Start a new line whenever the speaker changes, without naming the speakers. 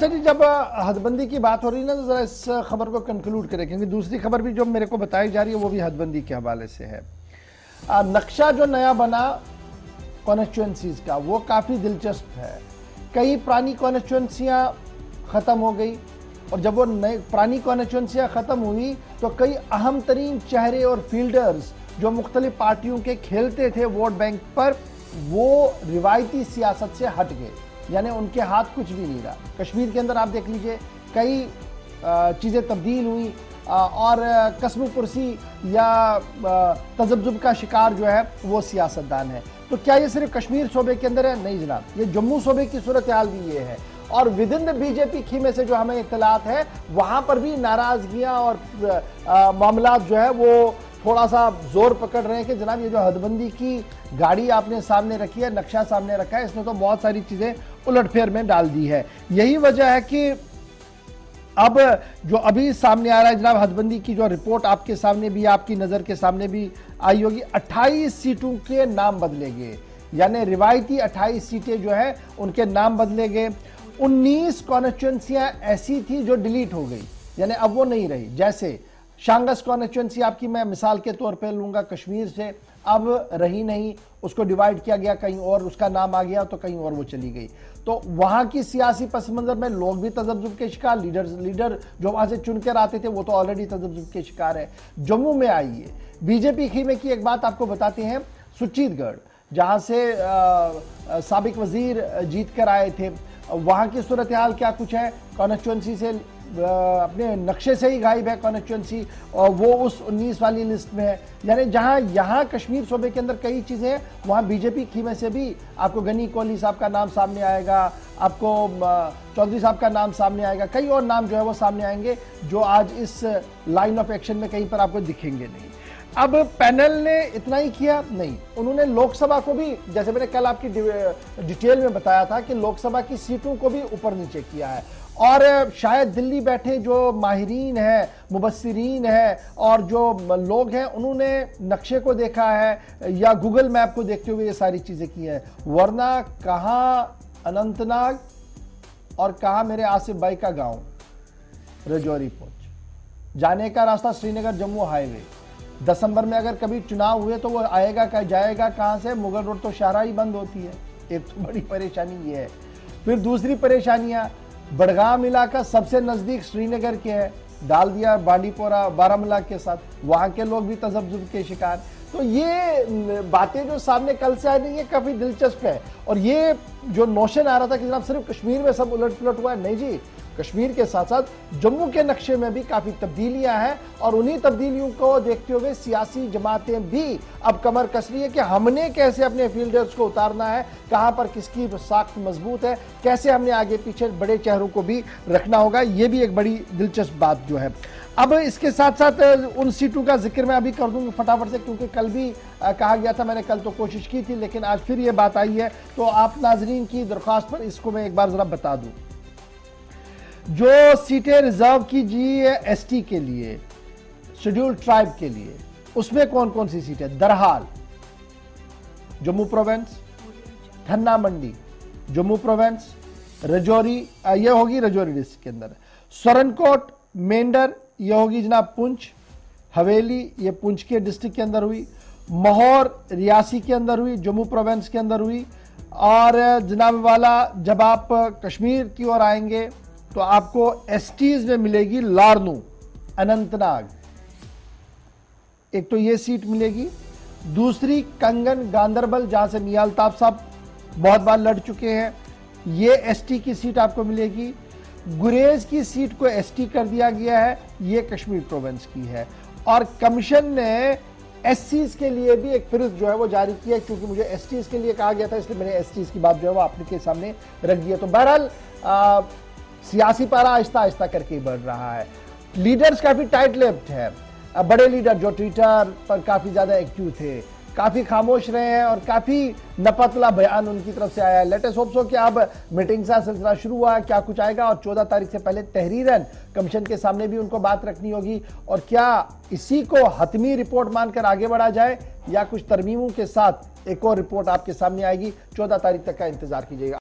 Sir, जब हदबंदी की बात हो रही है ना, तो जरा इस खबर को कंक्लूड करें, क्योंकि दूसरी खबर भी जो मेरे को बताई जा रही है वो भी हदबंदी के हवाले से है। नक्शा जो नया बना कॉन्स्टिट्यूएंसीज का, वो काफी दिलचस्प है। कई पुरानी कॉन्स्टिट्यूएंसियां खत्म हो गई, और जब वो नई पुरानी कॉन्स्टिट्यूएंसियां खत्म हुई तो कई अहम तरीन चेहरे और फील्डर्स जो मुख्तलिफ पार्टियों के खेलते थे वोट बैंक पर, वो रिवायती सियासत से हट गए, यानी उनके हाथ कुछ भी नहीं रहा। कश्मीर के अंदर आप देख लीजिए, कई चीज़ें तब्दील हुई, और कसम पुरसी या तजब्जुब का शिकार जो है वो सियासतदान है। तो क्या ये सिर्फ कश्मीर सूबे के अंदर है? नहीं जनाब, ये जम्मू सूबे की सूरत हाल भी ये है, और विद इन द बीजेपी खीमे से जो हमें इत्तलात है, वहां पर भी नाराजगियां और मामला जो है वो थोड़ा सा जोर पकड़ रहे हैं कि जनाब ये जो हदबंदी की गाड़ी आपने सामने रखी है, नक्शा सामने रखा है, इसने तो बहुत सारी चीजें उलटफेर में डाल दी है। यही वजह है कि अब जो अभी सामने आ रहा है जनाब, हदबंदी की जो रिपोर्ट आपके सामने भी, आपकी नजर के सामने भी आई होगी, 28 सीटों के नाम बदले गए, यानी रिवायती 28 सीटें जो है उनके नाम बदले गए। 19 कॉन्स्टिट्यूएंसियां ऐसी थी जो डिलीट हो गई, यानी अब वो नहीं रही। जैसे शांगस कॉन्स्टिट्यूएंसी आपकी मैं मिसाल के तौर पे लूंगा, कश्मीर से अब रही नहीं, उसको डिवाइड किया गया कहीं और, उसका नाम आ गया तो कहीं और वो चली गई। तो वहां की सियासी पस मंजर में लोग भी तजब्जुब के शिकार, लीडर जो वहां से चुनकर आते थे वो तो ऑलरेडी तजब्जुब के शिकार है। जम्मू में आइए, बीजेपी खीमे की एक बात आपको बताते हैं, सुचीतगढ़ जहां से साबिक वजीर जीत कर आए थे, वहां की सूरत हाल क्या कुछ है? कॉन्स्टिट्यूएंसी से अपने नक्शे से ही गायब है कॉन्स्टिट्यूएंसी, और वो उस 19 वाली लिस्ट में है। यानी जहां यहां कश्मीर सूबे के अंदर कई चीजें हैं, वहां बीजेपी खीमे से भी आपको गनी कोहली साहब का नाम सामने आएगा, आपको चौधरी साहब का नाम सामने आएगा, कई और नाम जो है वो सामने आएंगे जो आज इस लाइन ऑफ एक्शन में कहीं पर आपको दिखेंगे नहीं। अब पैनल ने इतना ही किया नहीं, उन्होंने लोकसभा को भी, जैसे मैंने कल आपकी डिटेल में बताया था कि लोकसभा की सीटों को भी ऊपर नीचे किया है, और शायद दिल्ली बैठे जो माहिरीन है, मुबस्सिरीन है और जो लोग हैं, उन्होंने नक्शे को देखा है या गूगल मैप को देखते हुए ये सारी चीजें की हैं। वरना कहाँ अनंतनाग और कहाँ मेरे आसिफ भाई का गांव रजौरी पहुंच, जाने का रास्ता श्रीनगर जम्मू हाईवे। दिसंबर में अगर कभी चुनाव हुए तो वो आएगा क्या, जाएगा कहां से? मुगल रोड तो शाहरा ही बंद होती है। एक तो बड़ी परेशानी ये है। फिर दूसरी परेशानियां, बड़गाम इलाका सबसे नजदीक श्रीनगर के है, डाल दिया बांडीपोरा बारामूला के साथ, वहां के लोग भी तजब्जुब के शिकार। तो ये बातें जो सामने कल से आ रही है काफी दिलचस्प है। और ये जो नोशन आ रहा था कि जनाब सिर्फ कश्मीर में सब उलट पुलट हुआ है, नहीं जी, कश्मीर के साथ साथ जम्मू के नक्शे में भी काफी तब्दीलियां हैं, और उन्हीं तब्दीलियों को देखते हुए सियासी जमातें भी अब कमर कस रही है कि हमने कैसे अपने फील्डर्स को उतारना है, कहां पर किसकी साख्त मजबूत है, कैसे हमने आगे पीछे बड़े चेहरों को भी रखना होगा। यह भी एक बड़ी दिलचस्प बात जो है। अब इसके साथ साथ उन सीटों का जिक्र मैं अभी कर दूंगा फटाफट से, क्योंकि कल भी कहा गया था, मैंने कल तो कोशिश की थी लेकिन आज फिर ये बात आई है, तो आप नाजरीन की दरख्वास्त पर इसको मैं एक बार जरा बता दूं। जो सीटें रिजर्व की जी है एसटी के लिए, शेड्यूल्ड ट्राइब के लिए, उसमें कौन कौन सी सीटें? दरहाल जम्मू प्रोविंस, धन्ना मंडी जम्मू प्रोविंस, रजौरी ये होगी रजौरी डिस्ट्रिक्ट के अंदर, सरनकोट मेंढर ये होगी जनाब पुंछ, हवेली ये पुंछ के डिस्ट्रिक्ट के अंदर हुई, महौर रियासी के अंदर हुई, जम्मू प्रोविंस के अंदर हुई, और जनाब वाला जब आप कश्मीर की ओर आएंगे तो आपको एसटीज में मिलेगी लारनू अनंतनाग, एक तो ये सीट मिलेगी। दूसरी कंगन गांदरबल, जहां से मियां अल्ताफ साहब बहुत बार लड़ चुके हैं, ये एसटी की सीट आपको मिलेगी। गुरेज की सीट को एसटी कर दिया गया है, ये कश्मीर प्रोविंस की है। और कमीशन ने एससीज के लिए भी एक फिरिस्त जो है वो जारी किया, क्योंकि मुझे एसटीज के लिए कहा गया था, इसलिए मैंने एसटीज की बात जो है वो आपके सामने रख दिया। तो बहरहाल सियासी पारा आहिस्ता आहिस्ता करके बढ़ रहा है। लीडर्स काफी टाइट लिप्ड है। बड़े लीडर जो ट्विटर पर काफी ज्यादा एक्टिव थे, काफी खामोश रहे हैं और काफी नपतला बयान उनकी तरफ से आया है। लेटेस्ट होप्स हो कि अब मीटिंग का सिलसिला शुरू हुआ है, क्या कुछ आएगा, और 14 तारीख से पहले तहरीरन कमीशन के सामने भी उनको बात रखनी होगी, और क्या इसी को हतमी रिपोर्ट मानकर आगे बढ़ा जाए या कुछ तरमीमों के साथ एक और रिपोर्ट आपके सामने आएगी। 14 तारीख तक का इंतजार कीजिएगा।